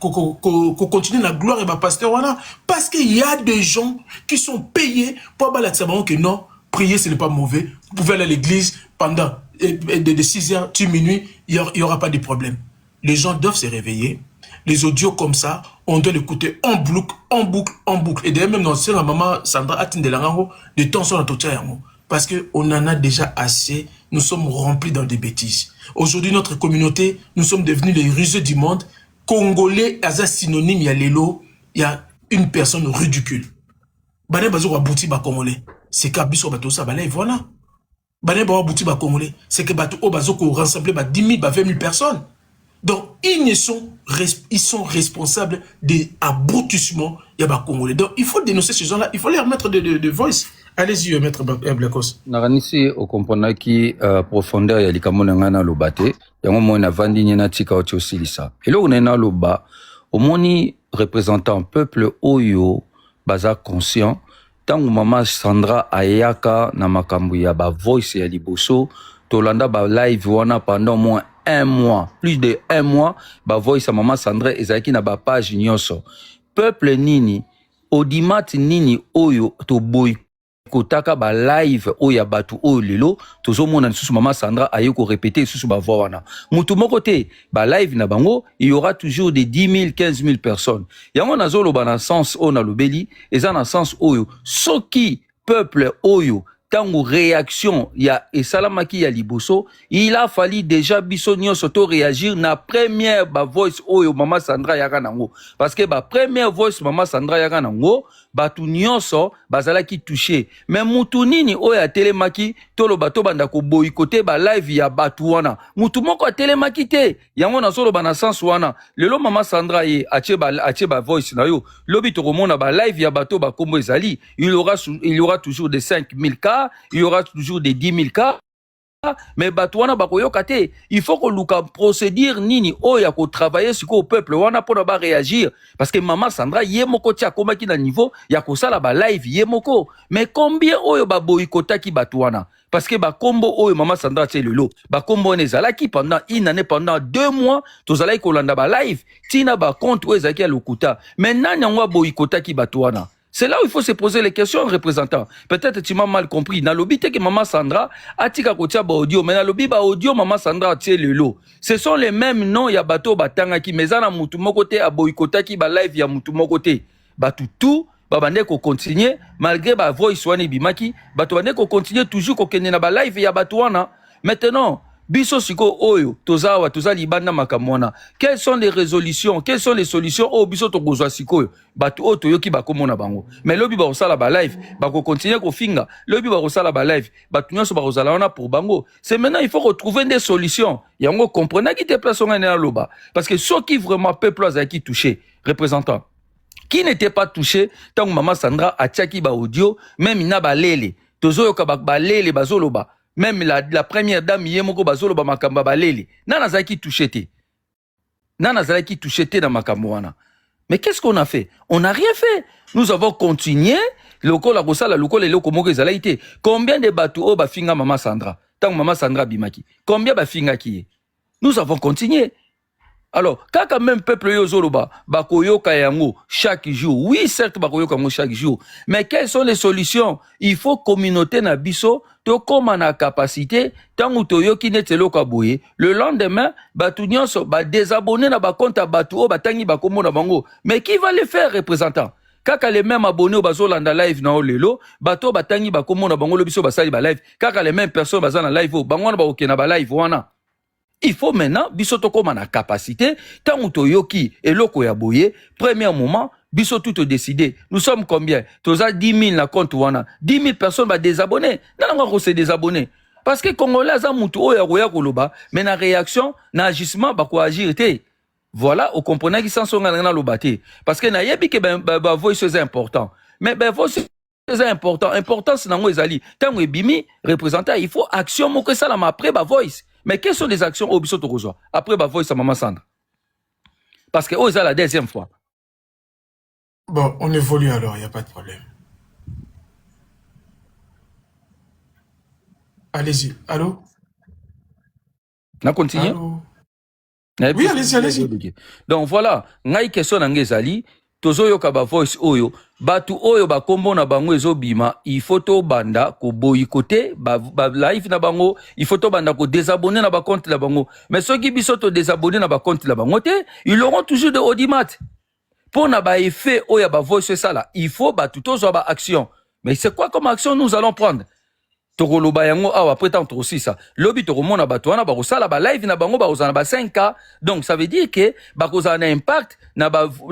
continue la gloire et ma pasteur voilà parce qu'il y a des gens qui sont payés pour avoir que non prier ce n'est pas mauvais, vous pouvez aller à l'église pendant de 6h à minuit, il y aura pas de problème. Les gens doivent se réveiller, les audios comme ça on doit l'écouter en boucle en boucle en boucle et d'ailleurs même dans la maman Sandra Atin de Langango de temps sur notre yango parce que on en a déjà assez, nous sommes remplis dans des bêtises. Aujourd'hui notre communauté, nous sommes devenus les rusés du monde. Congolais, as synonyme, il y a l'élo, il y a une personne ridicule. Bané bazo abouti ba Congolais. C'est qu'abiso bato ça balai voilà. Bané ba abouti ba Congolais. C'est que bato o bazo ko rassembler ba 10 000, ba 20 000 personnes. Donc ils sont responsables des aboutissements il y a ba Congolais. Donc il faut dénoncer ces gens-là, il faut les remettre de voice. Allez-y, maître Blakos. Naranisi au comprendre qui profondeur ya likamona ngana lobate yango mona vandi nyena tika oti osilisa. Elo unena loba omoni représentant peuple oyo baza conscient tangu mama Sandra ayaka na makambu ya ba voice ya liboso tolanda ba live wana pendant moins 1 mois, plus de 1 mois ba voice ya mama Sandra ezaki na ba page nyonso. Peuple nini audimat nini oyo to boy kotaka ba live oya batu oyo lelo tozomona nsusu mama Sandra ayeko répéter nsusu ba voix wana mutu moko te ba live na bango il y aura toujours des 10 000 15 000 personnes yango nazoloba na sens o na lobeli eza na sens oyo soki peuple oyo tango réaction ya esalamaki ya liboso il a fallu déjà biso nyonso to réagir na première ba voice oyo mama Sandra yaka nango parce que ba première voice mama Sandra yaka nango batu nyonso bazalaki touché mais mutu nini oyo atelemaki tolo bato banda ko boycotté ba live ya batu wana mutu moko atelemaki te yango nazoloba na sens wana lelo mama Sandra ye atie ba voice na yo lobi to komona ba live ya bato ba kombo ezali il y aura toujours des 5 000 cas il y aura toujours des 10 000 cas mais batouana bakoyoka te il faut que luka procédure nini oya ko travailler sur au peuple wana pour ba réagir parce que maman Sandra yemoko tia komaki na niveau ya ko sala ba live yemoko mais combien oyo ba boycotaki batouana parce que ba kombo oyo maman Sandra tie lelo ba kombo nezalaki pendant une année pendant 2 mois tozalaki kolanda ba live tina ba compte oyo ezaki ya lokuta mais nani yango boycotaki batouana. C'est là où il faut se poser les questions, représentant. Peut-être tu m'as mal compris. Dans le que maman Sandra a tika kotia ba audio, mais dans le ba audio maman Sandra a tie le lot. Ce sont les mêmes noms ya bato batanga ki mezana mutu moko te a boycota ki ba live ya mutu moko te. Batu tout ba bande ko continuer malgré ba voice wani bimaki, bato bande ko continuer toujours ko kende na ba live ya bato wana. Maintenant, biso siko oyo tozawa toza libanda makamona. Quelles sont les résolutions, quelles sont les solutions oh biso to kozwa siko batu o toyoki bakomona bango. Mais lobi ba osala ba live ba ko continuer ko finga, lobi ba osala ba live batu nyonso ba ozala wana pour bango. C'est maintenant il faut retrouver des solutions. Yango comprenez qui te place on na loba parce que ceux qui vraiment peuple a qui touché représentant qui n'était pas touché tant que maman Sandra a tchaki ba audio même ina ba lele tozo ka ba lele bazoloba. Même la première dame, Yemoko Bazolo Bamakamba Baleli, Nana Zaki touché. Nana Zaki touché dans Makamouana. Mais qu'est-ce qu'on a fait? On n'a rien fait. Nous avons continué. Loko la Rosala, Loko le Loko Moke Zalaïté. Combien de bateaux Bafinga Mama Sandra? Tant Mama Sandra Bimaki. Combien Bafinga qui est? Nous avons continué. Alors, quand même peuple yozoloba, bakoyoka yango chaque jour. Oui, certes, bakoyoka yango chaque jour. Mais quelles sont les solutions? Il faut communauté na biso, to comme na capacité, tant ou toyoki netelo kabouye. Le lendemain, batu nyonso, ba désabonner na ba compte à batu o batangi bakomo na bango. Mais qui va le faire, représentant? Kaka les mêmes abonnés au bazolanda live na olelo, bato batangi bakomo na bango lo biso basali ba live. Kaka les mêmes personnes bazana live o, bangwana ba okena ba live wana. Il faut maintenant, bisoto comme on a capacité, tant ou toyoki et loko ya boye, premier moment, bisoto tout décider. Nous sommes combien? Toza 10 000 na compte wana. 10 000 personnes va désabonner. Non, non, c'est désabonner. Parce que Congolais, za mutu o ya roya koloba, mais na réaction, na agissement, ba ko agir te. Voilà, vous comprenez qu'ils s'en sont dans l'obate. Parce que na yebi que ba voice c'est important. Mais ben voice c'est important. Importance nango ezali. Tant que bimi représentant, il faut action mo que ça la après ba voice. Mais quelles sont les actions au biso tokozwa? Après ba voice à maman Sandra. Parce que c'est la deuxième fois. Bon, on évolue alors, il n'y a pas de problème. Allez-y. Allô? On continue? Allô? Oui, allez-y. Donc voilà, ngai question ngezali, tozo yoka ba voice oyo, batu oyo ba kombo na bango ezobima, il faut to banda ko boycotté, ba live na bango, il faut to banda ko désabonner na ba compte la bango. Mais ceux qui biso to désabonner na ba compte la bango, ils auront toujours de audimat. Pour na ba effet oya ba voice ça là, il faut ba tout zo ba action. Mais c'est quoi comme action nous allons prendre? Tokoloba yango awa après tant aussi ça. Lobi tokomona batwana ba kosala ba live na bango ba kozana ba 5K. Donc ça veut dire que ba kozana impact na bango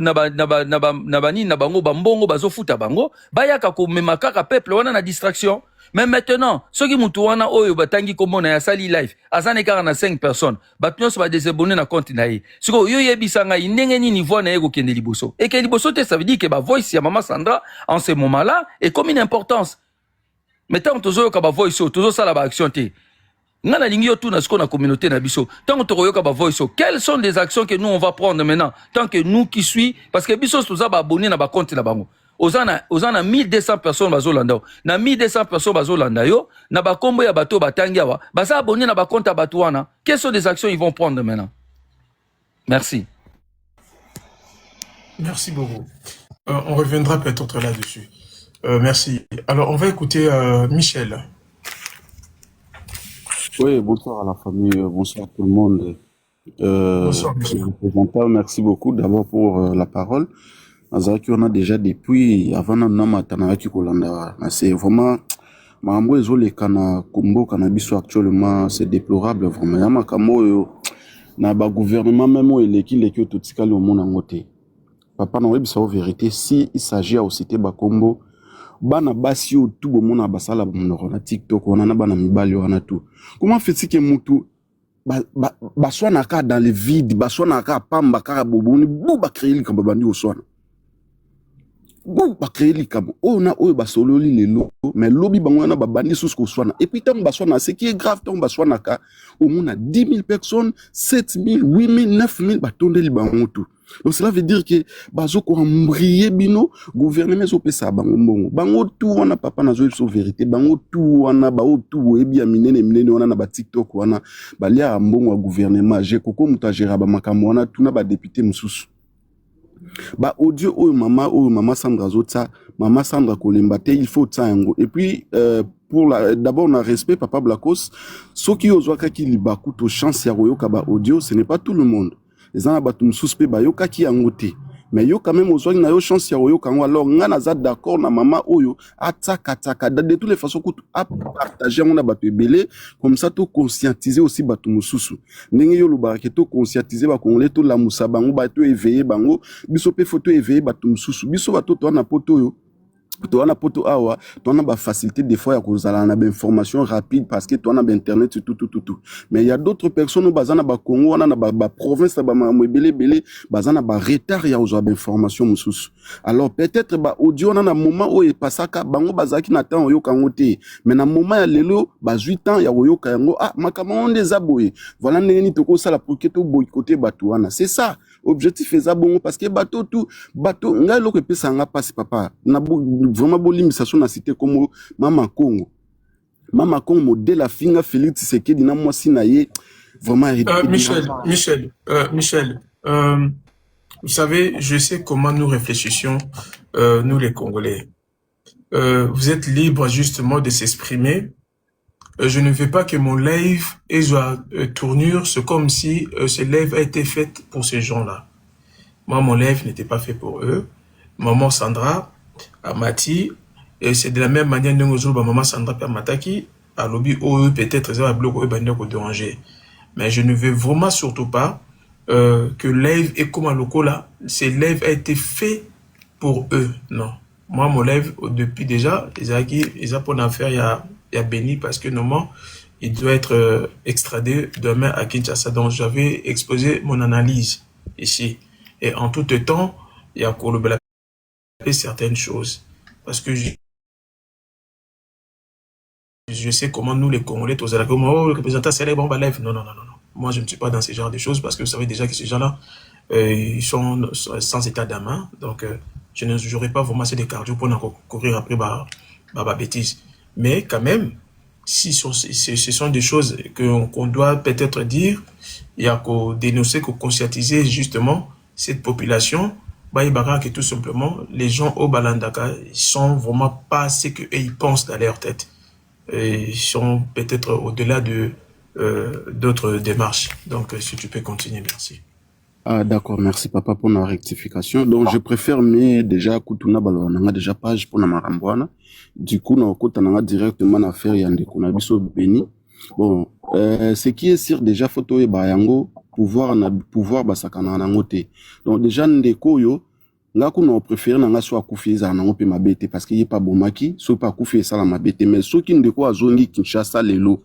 bambongo bazo futa bango ba yaka ko memaka ka peuple wana na distraction. Mais maintenant, ceux qui mutu wana oyo batangi komona ya sali live, azane kaka na 5 personnes. Batunyo ba désabonner na compte na ye. Siko yo yebisanga ndenge ni niveau na yego kende liboso. Et que liboso te ça veut dire que ba voice ya maman Sandra en ce moment-là est comme une importance. Mais tant que tu as voix, tu as la action. Tu as la communauté. Tant que tu as voix, quelles sont les actions que nous on va prendre maintenant? Tant que nous qui suivons, parce que biso tu as abonné na ba compte na bango. Ozana 1200 personnes bazolanda. Na 1200 personnes bazolanda yo, na ba kombo ya bato batangi awa, baza abonné na ba compte à batouana. Quelles sont les actions ils vont prendre maintenant? Merci. Merci beaucoup. On reviendra peut-être là-dessus. Merci. Alors, on va écouter Michel. Oui, bonsoir à la famille, bonsoir tout le monde. Bonsoir, Michel. Merci beaucoup d'abord pour la parole. On a déjà depuis avant c'est vraiment actuellement c'est déplorable vraiment na ba gouvernement même qui tout ce au monde papa na webisa vérité si il s'agit à citer Bakombo bana basi o tout bo mona basala monoro na TikTok on a bana mibali wana tout comment fait-il que mutu baswa na ka dans le vide baswa na ka pamba ka boboni bu ba créer li kamba bandi oswana bu ba créer li kamba ona oyo basololi lelo mais lobi bango na ba bandi sous ko swana et puis tant baswa na ce qui est grave tant baswa na ka au mona 10 000 personnes 7 000 8 000 9 000 batondeli bango tout. Donc cela veut dire que bazo ko embrier bino gouvernement zo pesa bango mbongo bango tout wana papa na zo so vérité bango tout wana ba tout ebi ya minene wana na ba TikTok wana balia mbongo wa gouvernement je koko mutajera ba makambo wana tout na ba député mususu ba audio oyo mama Sandra zotsa mama Sandra kolembate il faut tsango et puis pour d'abord on a respect papa Blacos soki ozwaka ki liba kuto chance ya royoka ba audio ce n'est pas tout le monde les gens abatum suspect bayoka ki angote mais yo quand même ozwaki na yo chance ya oyo kango alors nga naza d'accord na mama oyo ataka de toutes les façons ko a partager on a bato ebele comme ça to conscientiser aussi bato mususu ndenge yo lobaka ke to conscientiser ba congolais to la musa bango bato éveiller bango biso pe photo éveiller bato mususu biso bato to na poto yo to na poto awa to na ba facilité des fois ya kozala na ba information rapide parce que to na ba internet tout mais il y a d'autres personnes au bazana ba Congo wana na ba province ba mebele bazana ba retard ya ozo ba information mususu alors peut-être ba audio na moment o e pasaka bango bazaki na temps oyo kango te mais na moment ya lelo ba 8 ans ya oyo kango makama onde zaboye voilà ndenge ni toko sala pour que to boycotter bato wana c'est ça objectif eza bongo parce que bato ngai loko pesa nga passe papa na vraiment bolimisation na cité comme Mama Congo modèle la finga Félix Tshisekedi na moi sinaye vraiment Michel, vous savez, je sais comment nous réfléchissons nous les Congolais. Vous êtes libre justement de s'exprimer. Je ne veux pas que mon live ait tournure, c'est comme si ce live a été fait pour ces gens-là. Moi, mon live n'était pas fait pour eux. Maman Sandra, Amati, et c'est de la même manière que nous maman Sandra Permataki, à lobby peut-être ça va bloquer au déranger. Mais je ne veux vraiment surtout pas que live est comme un loco là. Ce live a été fait pour eux. Non. Moi, mon live, depuis déjà, ils ont pour en faire, il y a Béni parce que normalement, il doit être extradé demain à Kinshasa. Donc, j'avais exposé mon analyse ici. Et en tout temps, il y a Kolobela certaines choses. Parce que je sais comment nous, les Congolais, tous les représentants célèbres, on va live. Non. Moi, je ne suis pas dans ce genre de choses parce que vous savez déjà que ces gens-là, ils sont sans état d'âme. Hein? Donc, je n'aurai pas vraiment assez de cardio pour courir après ma bêtise. Mais quand même, si ce sont des choses qu'on doit peut-être dire, il y a qu'à dénoncer, qu'à conscientiser justement cette population. Que tout simplement, les gens au Balandaka, ils sont vraiment pas ce qu'ils pensent dans leur tête. Et ils sont peut-être au-delà de d'autres démarches. Donc, si tu peux continuer, merci. Ah, d'accord, merci papa pour la rectification. Donc, je préfère mais déjà Kutuna Balona déjà page pour la Marambouana. Du coup, on a directement l'affaire Yande Kunabiso Béni. Bon, ce qui est sûr déjà photo et Bayango pouvoir basakana na ngote. Donc déjà ndeko yo nga ko no préférer na nga so akufi za na ngope mabete parce que y pas bomaki so pas akufi ça la mabete mais so ki ndeko azongi Kinshasa lelo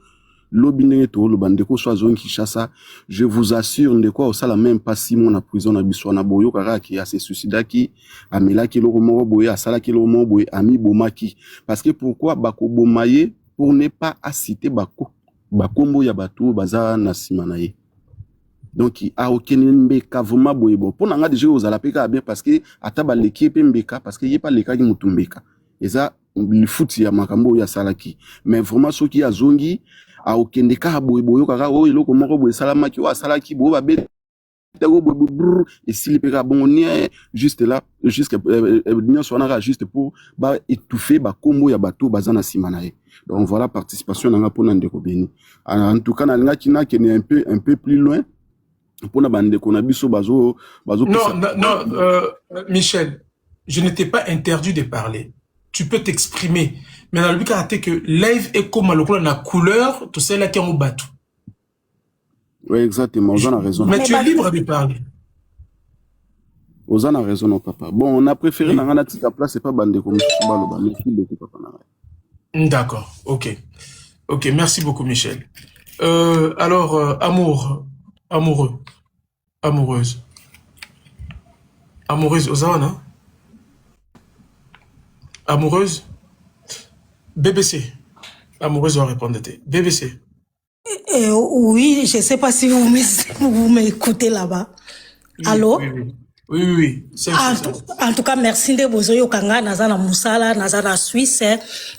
lobine to lo bandeko so azongi Kinshasa je vous assure ndeko ça la même pas 6 mois na prison na biso na boyo kaka ki a se suicidaki amelaki lo mo boye asala ki lo mo boye ami bomaki parce que pourquoi bako bomaye pour ne pas citer bakombo ya batu baza na simanaye. Donc il a aucun mbeka vraiment boyebo pour nanga déjà aux alapeka bien parce que ataba l'équipe mbeka parce que y a pas les cas qui mutumbeka et ça le foot ya makambo ya salaki mais vraiment ceux qui a zongi a aucun cas boyebo kaka o iloko moko boy salamaki wa salaki bo ba bet et s'il peka bon juste là jusque bien sonara juste pour ba étouffer ba kombo ya bato bazana simanaye. Donc voilà participation nanga pour ndeko Béni en tout cas na kina qui est un peu plus loin. Non, Michel, je ne t'ai pas interdit de parler. Tu peux t'exprimer. Mais dans le but que live est comme la couleur, tout ça là qui est au bateau. Oui, exactement. Vous en avez raison. Mais tu es libre de parler. Vous en avez raison, papa. Bon, on a préféré dans la place, c'est pas bandé comme ça. D'accord. Ok, merci beaucoup, Michel. Alors, amoureuse, Ozana, amoureuse, BBC, amoureuse va répondre, BBC. Oui, je ne sais pas si vous m'écoutez là-bas. Oui, Allô? Oui. En tout cas, merci de Bozoyo Kanga, Nazana Moussala, Nazana Suisse.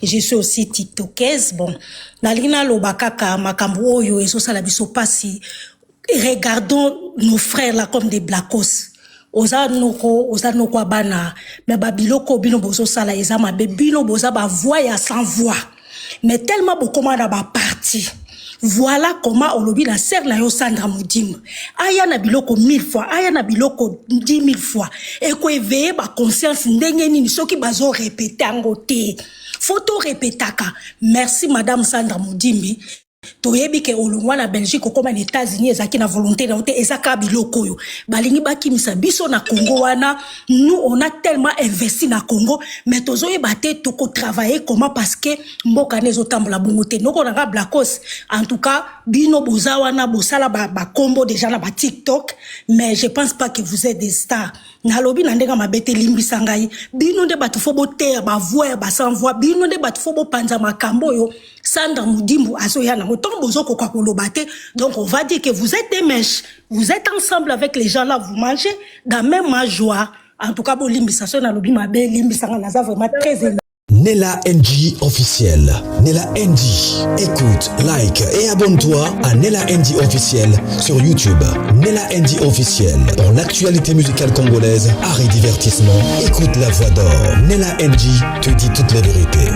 Je suis aussi tiktokeuse. Bon, Nalina Lobakaka, Makambo, Oyo, et ça, la biso passi. Regardons nos frères là comme des blacos. Oza noko abana. Mais babiloko bino bozo sala ezama bebino boza ba voix ya sans voix. Mais tellement beaucoup de ba parti. Voilà comment olobi la sœur na yo Sandra Moudimba. Aya na biloko 1000 fois, aya na biloko 10 000 fois. Et ko éveiller ba conscience ndenge nini soki bazo répéter angote. Photo répétaka. Merci madame Sandra Moudimbi. Toyebi ke olongwa na Belgique okoma na États-Unis ezaki na volonté na ote ezaka biloko yo balingi bakimisa biso na Congo wana. Nous on a tellement investi na Congo mais tozoyeba te toko travailler comment parce que mboka nezo tambola bongo te noko na Blacos. En tout cas bino boza wana bosala ba combo déjà na ba TikTok mais je pense pas que vous êtes des stars. Na lobi na ndenga mabete limbisa ngai bino nde batu fo boter ba voix ba sans voix bino nde batu fo bopanza makambo yo Sandra Moudimbu azoya na moton bozoko kwa kolobate. Donc on va dire que vous êtes des mèches, vous êtes ensemble avec les gens là, vous mangez dans même joie. En tout cas bon limbisa so na lobi mabe limbisa na za vraiment très énorme. Nella NG officiel. Nella NG. Écoute, like et abonne-toi à Nella NG officiel sur YouTube. Nella NG officiel. Pour l'actualité musicale congolaise, art et divertissement, écoute la voix d'or. Nella NG te dit toutes les vérités.